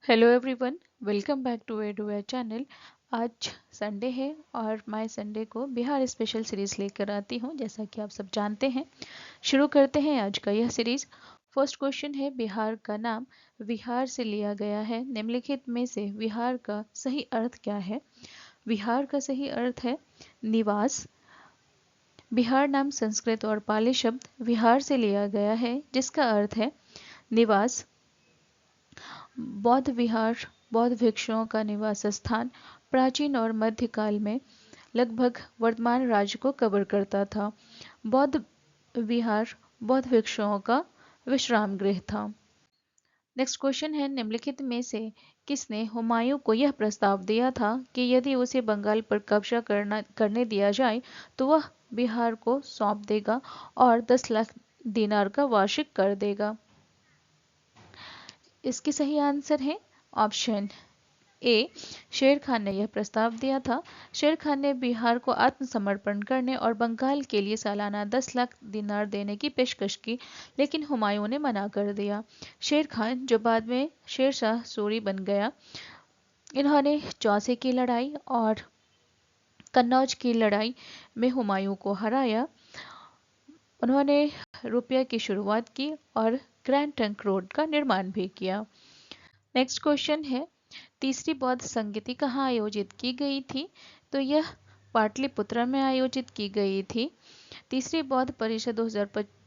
Hello everyone, welcome back to Eduware channel. आज Sunday है और मैं संडे को बिहार स्पेशल सीरीज़ लेकर आती हूँ, जैसा कि आप सब जानते हैं। शुरू करते हैं आज का यह सीरीज़। फर्स्ट क्वेश्चन है, बिहार का नाम विहार से लिया गया है। निम्नलिखित में से विहार का सही अर्थ क्या है? विहार का सही अर्थ है निवास। बिहार नाम संस्कृत और पाली शब्द विहार से लिया गया है, जिसका अर्थ है निवास। बौद्ध विहार बौद्ध भिक्षुओं का निवास स्थान प्राचीन और मध्यकाल में लगभग वर्तमान राज्य को कवर करता था। बौद्ध विहार बौद्ध भिक्षुओं का विश्राम गृह था। नेक्स्ट क्वेश्चन है, निम्नलिखित में से किसने हुमायूं को यह प्रस्ताव दिया था कि यदि उसे बंगाल पर कब्जा करने दिया जाए तो वह बिहार को सौंप देगा और 10 लाख दिनार का वार्षिक कर देगा? इसकी सही आंसर है ऑप्शन ए, शेर खान ने यह प्रस्ताव दिया था। शेर खान ने बिहार को आत्मसमर्पण करने और बंगाल के लिए सालाना 10 लाख दिनार देने की पेशकश की, लेकिन हुमायूं ने मना कर दिया। शेर खान, जो बाद में शेर शाह सूरी बन गया, इन्होंने चौसे की लड़ाई और कन्नौज की लड़ाई में हुमायूं को हराया। उन्होंने रुपये की शुरुआत की और ग्रैंड ट्रंक रोड का निर्माण भी किया। नेक्स्ट क्वेश्चन है, तीसरी बौद्ध संगीति कहाँ आयोजित की गई थी? तो यह पाटलिपुत्र में आयोजित की गई थी। तीसरी बौद्ध परिषद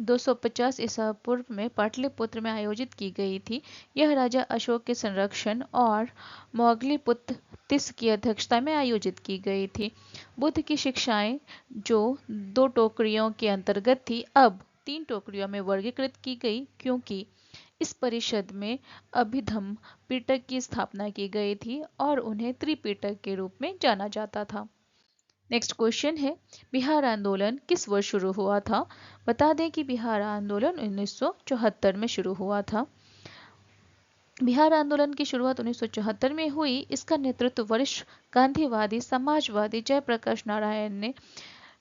250 ईसा पूर्व में पाटलिपुत्र में आयोजित की गई थी। यह राजा अशोक के संरक्षण और मोगलीपुत्र तिस की अध्यक्षता में आयोजित की गई थी। बुद्ध की शिक्षाएं, जो 2 टोकरियों के अंतर्गत थी, अब 3 टोकरियों में वर्गीकृत की गई, क्योंकि इस परिषद में अभिधम्म पिटक की स्थापना की गई थी और उन्हें त्रिपिटक के रूप में जाना जाता था। नेक्स्ट क्वेश्चन है, बिहार आंदोलन किस वर्ष शुरू हुआ था? बता दें कि बिहार आंदोलन 1974 में शुरू हुआ था। बिहार आंदोलन की शुरुआत 1974 में हुई। इसका नेतृत्व वरिष्ठ गांधीवादी समाजवादी जयप्रकाश नारायण ने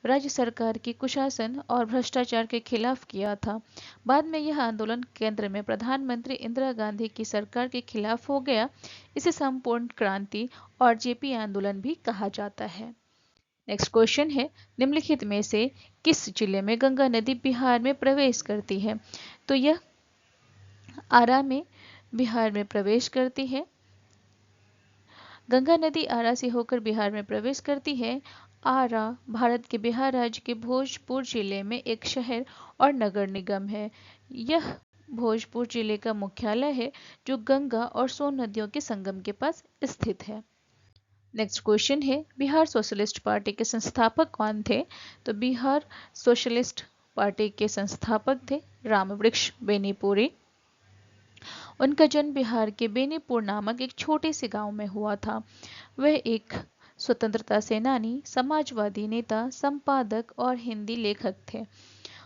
राज्य सरकार की कुशासन और भ्रष्टाचार के खिलाफ किया था। बाद में यह आंदोलन केंद्र में प्रधानमंत्री इंदिरा गांधी की सरकार के खिलाफ हो गया। इसे संपूर्ण क्रांति और जेपी आंदोलन भी कहा जाता है। नेक्स्ट क्वेश्चन है, निम्नलिखित में से किस जिले में गंगा नदी बिहार में प्रवेश करती है? तो यह आरा में बिहार में प्रवेश करती है। गंगा नदी आरा से होकर बिहार में प्रवेश करती है। आरा भारत के बिहार राज्य के भोजपुर जिले में एक शहर और नगर निगम है। यह भोजपुर जिले का मुख्यालय है, जो गंगा और सोन नदियों के संगम के पास स्थित है। नेक्स्ट क्वेश्चन है, बिहार सोशलिस्ट पार्टी के संस्थापक कौन थे? तो बिहार सोशलिस्ट पार्टी के संस्थापक थे रामवृक्ष बेनीपुरी। उनका जन्म बिहार के बेनीपुर नामक एक छोटे से गांव में हुआ था। वह एक स्वतंत्रता सेनानी, समाजवादी नेता, संपादक और हिंदी लेखक थे।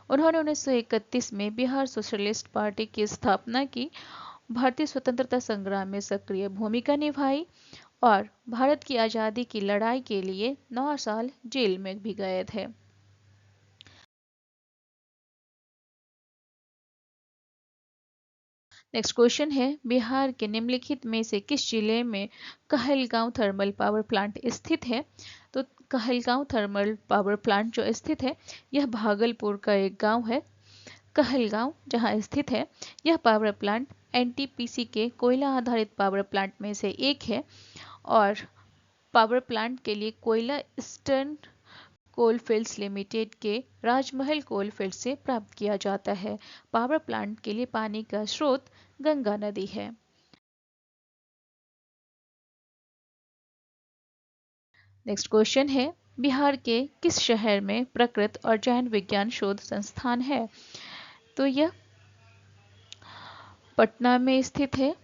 उन्होंने 1931 में बिहार सोशलिस्ट पार्टी की स्थापना की, भारतीय स्वतंत्रता संग्राम में सक्रिय भूमिका निभाई और भारत की आज़ादी की लड़ाई के लिए 9 साल जेल में भी गए थे। नेक्स्ट क्वेश्चन है, बिहार के निम्नलिखित में से किस जिले में कहलगांव थर्मल पावर प्लांट स्थित है? तो कहलगांव थर्मल पावर प्लांट जो स्थित है, यह भागलपुर का एक गांव है। कहलगांव जहां स्थित है, यह पावर प्लांट एनटीपीसी के कोयला आधारित पावर प्लांट में से एक है और पावर प्लांट के लिए कोयला ईस्टर्न कोलफील्ड्स लिमिटेड के राजमहल कोलफील्ड से प्राप्त किया जाता है। पावर प्लांट के लिए पानी का स्रोत गंगा नदी है। नेक्स्ट क्वेश्चन है, बिहार के किस शहर में प्रकृति और जैन विज्ञान शोध संस्थान है? तो यह पटना में स्थित है।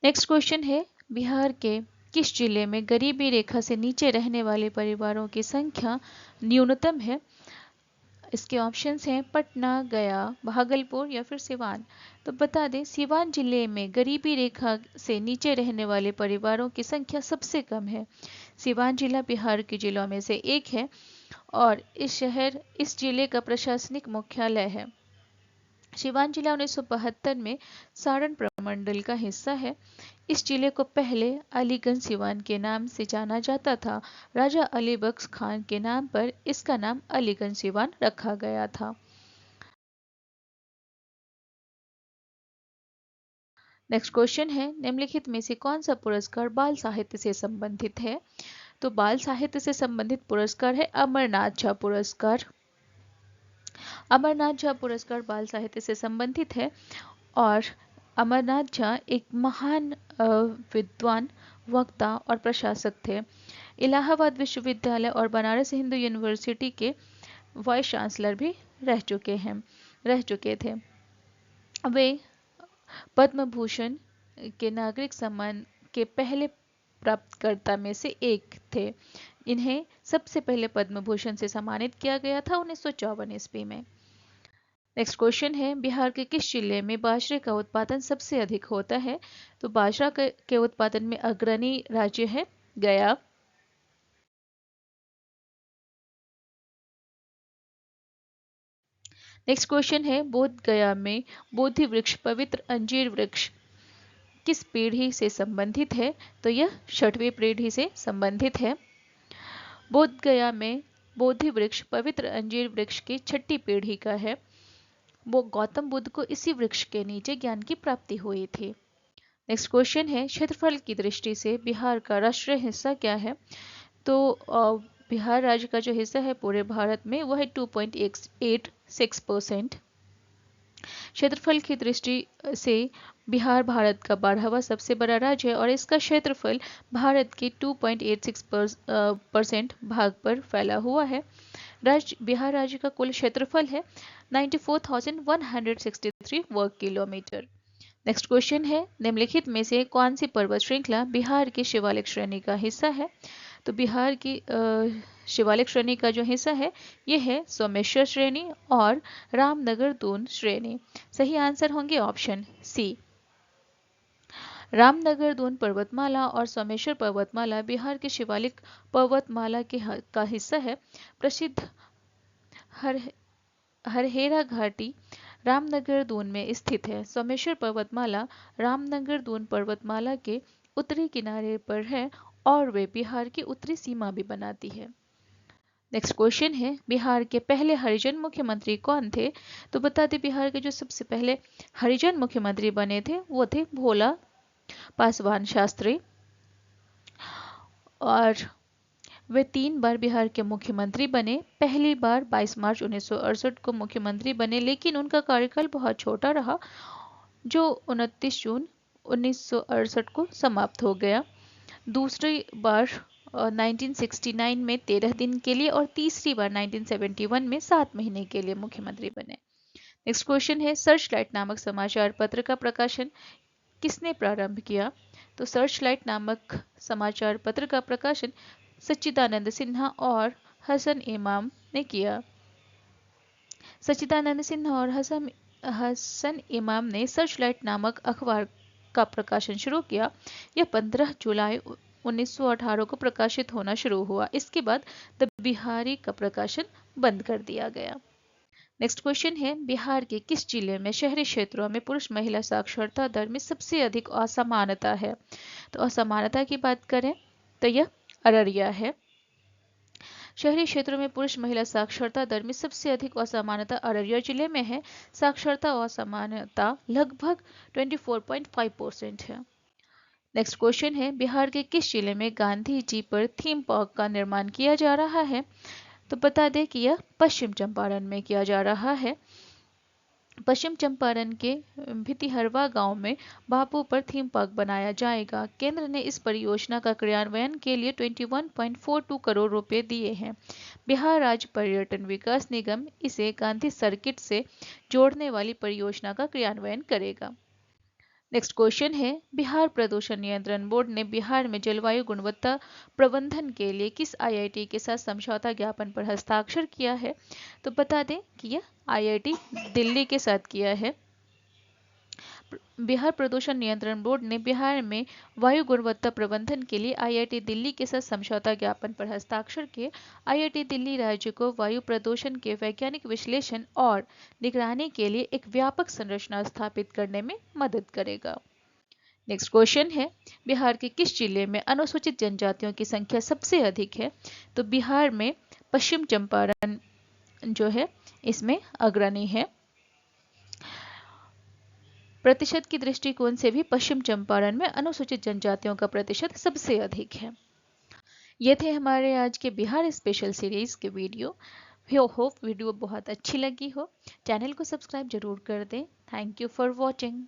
नेक्स्ट क्वेश्चन है, बिहार के किस जिले में गरीबी रेखा से नीचे रहने वाले परिवारों की संख्या न्यूनतम है? इसके ऑप्शंस हैं पटना, गया, भागलपुर या फिर सिवान। तो बता दें, सिवान जिले में गरीबी रेखा से नीचे रहने वाले परिवारों की संख्या सबसे कम है। सिवान जिला बिहार के जिलों में से एक है और इस जिले का प्रशासनिक मुख्यालय है। सिवान जिला 1972 में सारण प्रमंडल का हिस्सा है। इस जिले को पहले अलीगंज सिवान के नाम से जाना जाता था। राजा अली बख्श खान के नाम पर इसका नाम अलीगंज सिवान रखा गया था। नेक्स्ट क्वेश्चन है, निम्नलिखित में से कौन सा पुरस्कार बाल साहित्य से संबंधित है? तो बाल साहित्य से संबंधित पुरस्कार है अमरनाथ झा पुरस्कार। अमरनाथ झा पुरस्कार बाल साहित्य से संबंधित है और अमरनाथ झा एक महान विद्वान, वक्ता और प्रशासक थे। इलाहाबाद विश्वविद्यालय और बनारस हिंदू यूनिवर्सिटी के वाइस चांसलर भी रह चुके थे। वे पद्म भूषण के नागरिक सम्मान के पहले प्राप्तकर्ता में से एक थे। इन्हें सबसे पहले पद्म भूषण से सम्मानित किया गया था 1954 ईस्वी में। नेक्स्ट क्वेश्चन है, बिहार के किस जिले में बाजरे का उत्पादन सबसे अधिक होता है? तो बाजरा के उत्पादन में अग्रणी राज्य है गया। नेक्स्ट क्वेश्चन है, बोध गया में बोधि वृक्ष पवित्र अंजीर वृक्ष किस पीढ़ी से संबंधित है? तो यह 6वीं पीढ़ी से संबंधित है। बोध गया में बोधि वृक्ष पवित्र अंजीर वृक्ष की 6ठी पीढ़ी का है। वो गौतम बुद्ध को इसी वृक्ष के नीचे ज्ञान की प्राप्ति हुई थी। नेक्स्ट क्वेश्चन है, क्षेत्रफल की दृष्टि से बिहार का राष्ट्रीय हिस्सा क्या है? तो बिहार राज्य का जो हिस्सा है पूरे भारत में वह है 2.86%। क्षेत्रफल की दृष्टि से बिहार भारत का 12वां सबसे बड़ा राज्य है और इसका क्षेत्रफल भारत के 2.86% भाग पर फैला हुआ है। बिहार राज्य का कुल क्षेत्रफल है 94,163 वर्ग किलोमीटर। नेक्स्ट क्वेश्चन है, निम्नलिखित में से कौन सी पर्वत श्रृंखला बिहार की शिवालिक श्रेणी का हिस्सा है? तो बिहार की शिवालिक श्रेणी का जो हिस्सा है ये है सोमेश्वर श्रेणी और रामनगर दून श्रेणी। सही आंसर होंगे ऑप्शन सी। रामनगर दून पर्वतमाला और सोमेश्वर पर्वतमाला बिहार की शिवालिक पर्वतमाला का हिस्सा है। प्रसिद्ध हर हरहेरा घाटी रामनगर दून में स्थित है। सोमेश्वर पर्वतमाला रामनगर दून पर्वतमाला के उत्तरी किनारे पर है और वे बिहार की उत्तरी सीमा भी बनाती है। नेक्स्ट क्वेश्चन है, बिहार के पहले हरिजन मुख्यमंत्री कौन थे? तो बता दें बिहार के जो सबसे पहले हरिजन मुख्यमंत्री बने थे वो थे भोला पासवान शास्त्री और वे 3 बार बिहार के मुख्यमंत्री बने। पहली बार 22 मार्च 1968 को मुख्यमंत्री बने लेकिन उनका कार्यकाल बहुत छोटा रहा जो 29 जून 1968 को समाप्त हो गया। दूसरी बार 1969 में 13 दिन के लिए और तीसरी बार 1971 में 7 महीने के लिए मुख्यमंत्री बने। नेक्स्ट क्वेश्चन है, सर्च लाइट नामक समाचार पत्र का प्रकाशन किसने प्रारंभ किया? तो सर्च लाइट नामक समाचार पत्र का प्रकाशन सच्चिदानंद सिन्हा और हसन इमाम ने किया। सच्चिदानंद सिन्हा और हसन इमाम ने सर्च लाइट नामक अखबार का प्रकाशन शुरू किया। यह 15 जुलाई 1918 को प्रकाशित होना शुरू हुआ। इसके बाद द बिहारी का प्रकाशन बंद कर दिया गया। नेक्स्ट क्वेश्चन है, बिहार के किस जिले में शहरी क्षेत्रों में पुरुष महिला साक्षरता दर में सबसे अधिक असमानता है? तो असमानता की बात करें तो यह अररिया है। शहरी क्षेत्रों में पुरुष महिला साक्षरता दर में सबसे अधिक असमानता अररिया जिले में है। साक्षरता असमानता लगभग 24.5% है। नेक्स्ट क्वेश्चन है, बिहार के किस जिले में गांधी जी पर थीम पार्क का निर्माण किया जा रहा है? तो बता दें कि यह पश्चिम चंपारण में किया जा रहा है। पश्चिम चंपारण के भितिहरवा गांव में बापू पर थीम पार्क बनाया जाएगा। केंद्र ने इस परियोजना का क्रियान्वयन के लिए 21.42 करोड़ रुपए दिए हैं। बिहार राज्य पर्यटन विकास निगम इसे गांधी सर्किट से जोड़ने वाली परियोजना का क्रियान्वयन करेगा। नेक्स्ट क्वेश्चन है, बिहार प्रदूषण नियंत्रण बोर्ड ने बिहार में जलवायु गुणवत्ता प्रबंधन के लिए किस आईआईटी के साथ समझौता ज्ञापन पर हस्ताक्षर किया है? तो बता दें कि यह आईआईटी दिल्ली के साथ किया है। बिहार प्रदूषण नियंत्रण बोर्ड ने बिहार में वायु गुणवत्ता प्रबंधन के लिए आईआईटी दिल्ली के साथ समझौता ज्ञापन पर हस्ताक्षर किए। आईआईटी दिल्ली राज्य को वायु प्रदूषण के वैज्ञानिक विश्लेषण और निगरानी के लिए एक व्यापक संरचना स्थापित करने में मदद करेगा। नेक्स्ट क्वेश्चन है, बिहार के किस जिले में अनुसूचित जनजातियों की संख्या सबसे अधिक है? तो बिहार में पश्चिम चंपारण जो है इसमें अग्रणी है। प्रतिशत की दृष्टिकोण से भी पश्चिम चंपारण में अनुसूचित जनजातियों का प्रतिशत सबसे अधिक है। ये थे हमारे आज के बिहार स्पेशल सीरीज के वीडियो। होप वीडियो बहुत अच्छी लगी हो। चैनल को सब्सक्राइब जरूर कर दें। Thank you for watching.